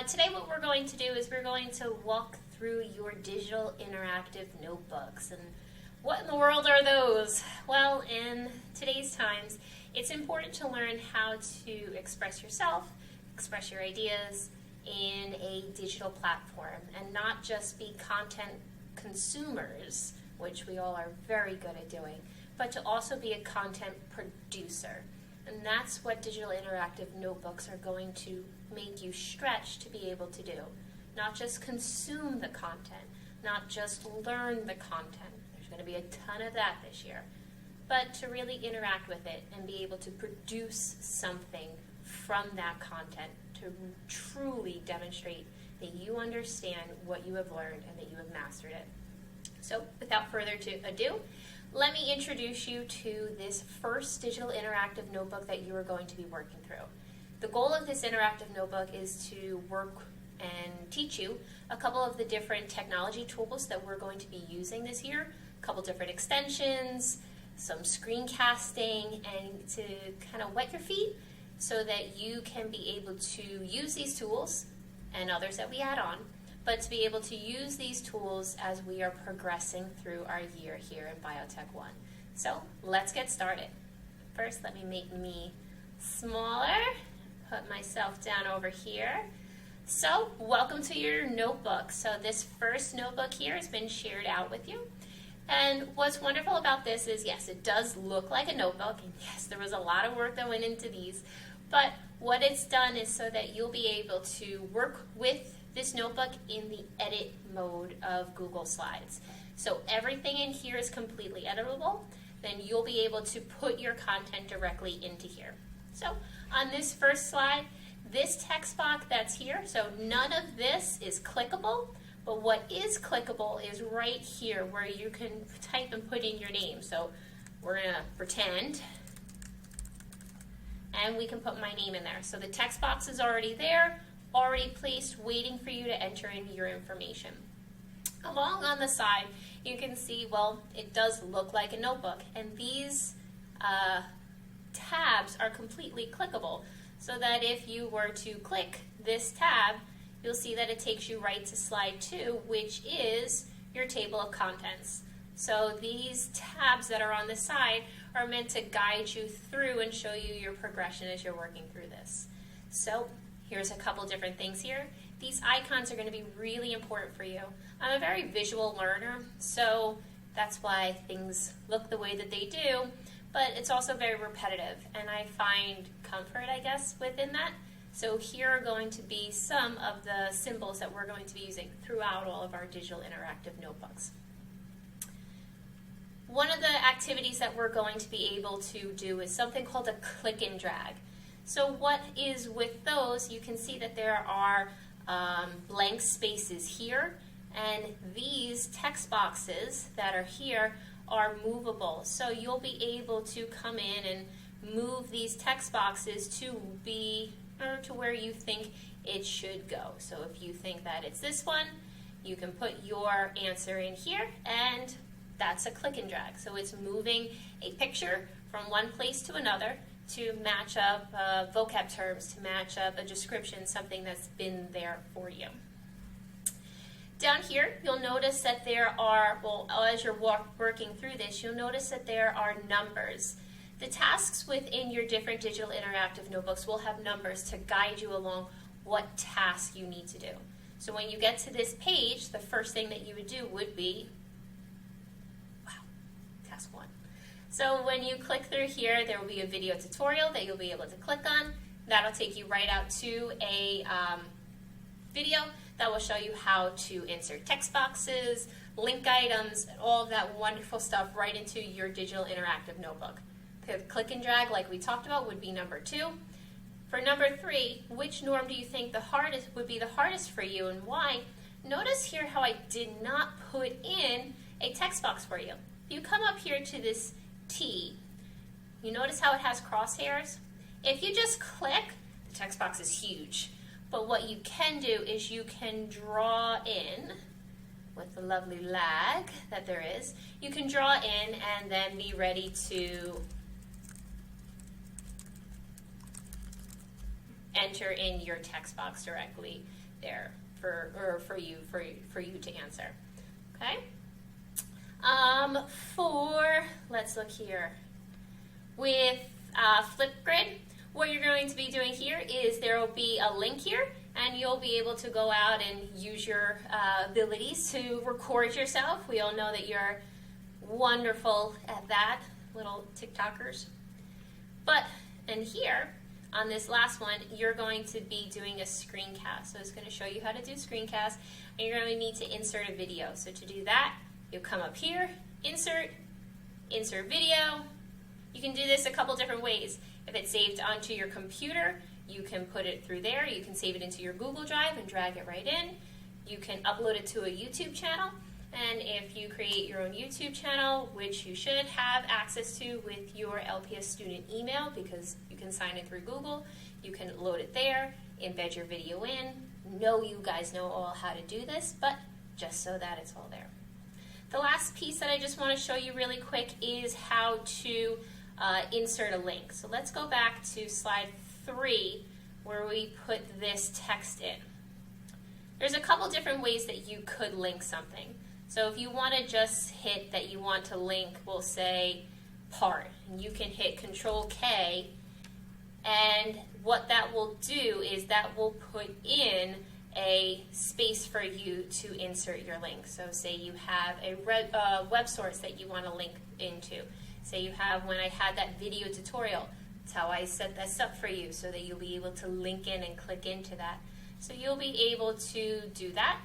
Today what we're going to do is we're going to walk through your digital interactive notebooks. And what in the world are those? Well, in today's times, it's important to learn how to express yourself, express your ideas in a digital platform, and not just be content consumers, which we all are very good at doing, but to also be a content producer. And that's what digital interactive notebooks are going to make you stretch to be able to do. Not just consume the content, not just learn the content. There's going to be a ton of that this year. But to really interact with it and be able to produce something from that content to truly demonstrate that you understand what you have learned and that you have mastered it. So without further ado, let me introduce you to this first digital interactive notebook that you are going to be working through. The goal of this interactive notebook is to work and teach you a couple of the different technology tools that we're going to be using this year, a couple different extensions, some screencasting, and to kind of wet your feet so that you can be able to use these tools and others that we add on, but to be able to use these tools as we are progressing through our year here in Biotech 1. So let's get started. First, let me make me smaller, put myself down over here. So welcome to your notebook. So this first notebook here has been shared out with you. And what's wonderful about this is, yes, it does look like a notebook, and yes, there was a lot of work that went into these, but what it's done is so that you'll be able to work with this notebook in the edit mode of Google Slides. So everything in here is completely editable. Then you'll be able to put your content directly into here. So on this first slide, this text box that's here, so none of this is clickable, but what is clickable is right here where you can type and put in your name. So we're gonna pretend, and we can put my name in there. So the text box is already there, already placed, waiting for you to enter in your information. Along on the side, you can see, well, it does look like a notebook, and these tabs are completely clickable, so that if you were to click this tab, you'll see that it takes you right to slide 2, which is your table of contents. So these tabs that are on the side are meant to guide you through and show you your progression as you're working through this. So here's a couple different things here. These icons are going to be really important for you. I'm a very visual learner, so that's why things look the way that they do, but it's also very repetitive, and I find comfort, I guess, within that. So here are going to be some of the symbols that we're going to be using throughout all of our digital interactive notebooks. One of the activities that we're going to be able to do is something called a click and drag. So what is with those, you can see that there are blank spaces here, and these text boxes that are here are movable. So you'll be able to come in and move these text boxes to be or to where you think it should go. So if you think that it's this one, you can put your answer in here, and that's a click and drag. So it's moving a picture from one place to another to match up vocab terms, to match up a description, something that's been there for you. Down here, you'll notice that there are, well, as you're working through this, you'll notice that there are numbers. The tasks within your different digital interactive notebooks will have numbers to guide you along what task you need to do. So when you get to this page, the first thing that you would do would be, task 1. So when you click through here, there will be a video tutorial that you'll be able to click on. That'll take you right out to a video that will show you how to insert text boxes, link items, and all of that wonderful stuff right into your digital interactive notebook. The click and drag, like we talked about, would be number 2. For number 3, which norm do you think would be the hardest for you, and why? Notice here how I did not put in a text box for you. You come up here to this T. You notice how it has crosshairs? If you just click, the text box is huge. But what you can do is you can draw in, with the lovely lag that there is, you can draw in and then be ready to enter in your text box directly there for you to answer. Okay. Let's look here. With Flipgrid, what you're going to be doing here is there will be a link here, and you'll be able to go out and use your abilities to record yourself. We all know that you're wonderful at that, little TikTokers. And here, on this last one, you're going to be doing a screencast. So it's going to show you how to do screencast, and you're going to need to insert a video. So to do that, you'll come up here, insert video. You can do this a couple different ways. If it's saved onto your computer, you can put it through there. You can save it into your Google Drive and drag it right in. You can upload it to a YouTube channel. And if you create your own YouTube channel, which you should have access to with your LPS student email because you can sign in through Google, you can load it there, embed your video in. No, you guys know all how to do this, but just so that it's all there. The last piece that I just want to show you really quick is how to insert a link. So let's go back to slide 3 where we put this text in. There's a couple different ways that you could link something. So if you want to just hit that you want to link, we'll say part, and you can hit Control K, and what that will do is that will put in a space for you to insert your link. So say you have a web source that you want to link into. Say you have, when I had that video tutorial, that's how I set this up for you so that you'll be able to link in and click into that. So you'll be able to do that.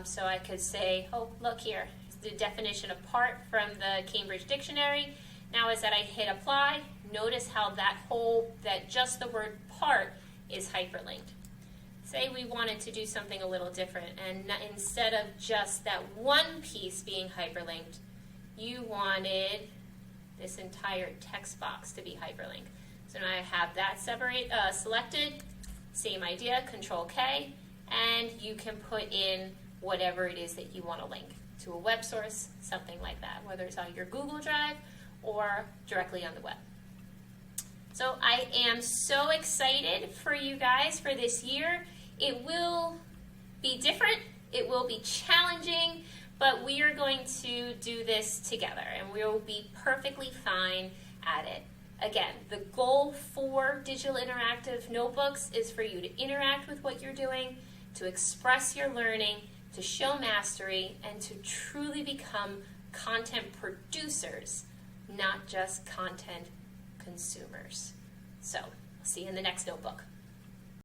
So I could say, oh, look here, the definition of part from the Cambridge Dictionary. Now as that I hit apply, notice how that just the word part is hyperlinked. Say we wanted to do something a little different, and instead of just that one piece being hyperlinked, you wanted this entire text box to be hyperlinked. So now I have that selected, same idea, Control K, and you can put in whatever it is that you want to link to a web source, something like that, whether it's on your Google Drive or directly on the web. So I am so excited for you guys for this year. It will be different, it will be challenging, but we are going to do this together, and we will be perfectly fine at it. Again, the goal for Digital Interactive Notebooks is for you to interact with what you're doing, to express your learning, to show mastery, and to truly become content producers, not just content consumers. So, I'll see you in the next notebook.